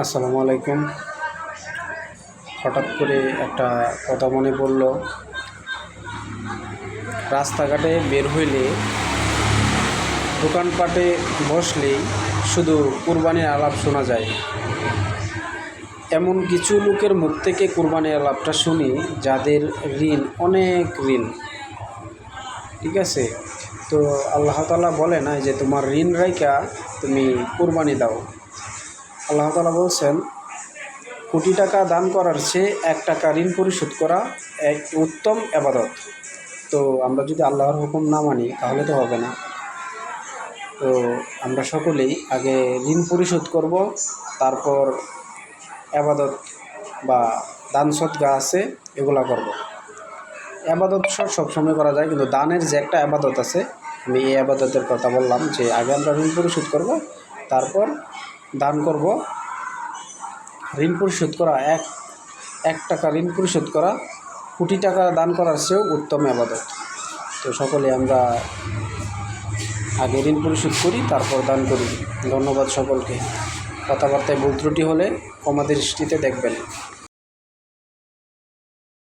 আসসালামু আলাইকুম। হঠাৎ করে একটা কথা মনে পড়ল। রাস্তাঘাটে বের হইলে, দোকানপাটে বসলেই শুধু কুরবানির আলাপ শোনা যায়। এমন কিছু লোকের মুখ থেকে কুরবানির আলাপটা শুনি যাদের অনেক ঋণ। ঠিক আছে, তো আল্লাহ তাআলা বলে না যে তোমার ঋণ রাইখা তুমি কুরবানি দাও। আল্লাহ তাআলা বলছেন, কোটি টাকা দান করার চেয়ে 1 টাকা ঋণ পরিশোধ করা এক উত্তম ইবাদত। তো আমরা যদি আল্লাহর হুকুম না মানি তাহলে তো হবে না। তো আমরা সকলেই আগে ঋণ পরিশোধ করব, তারপর ইবাদত বা দান সদকা আছে এগুলা করব। ইবাদত সবসময় করা যায়, কিন্তু দানের যে একটা ইবাদত আছে, আমি এই ইবাদতের কথা বললাম যে আগে আমরা ঋণ পরিশোধ করব, তারপর দান করব। ঋণ পরিশোধ করা এক টাকা ঋণ পরিশোধ করা কোটি টাকা দান করার চেয়েও উত্তম ইবাদত। তো সকলে আমরা আগে ঋণ পরিশোধ করি, তারপর দান করি। ধন্যবাদ সকলকে। কথাবার্তায় ভুল ত্রুটি হলে ক্ষমা দৃষ্টিতে দেখবেন।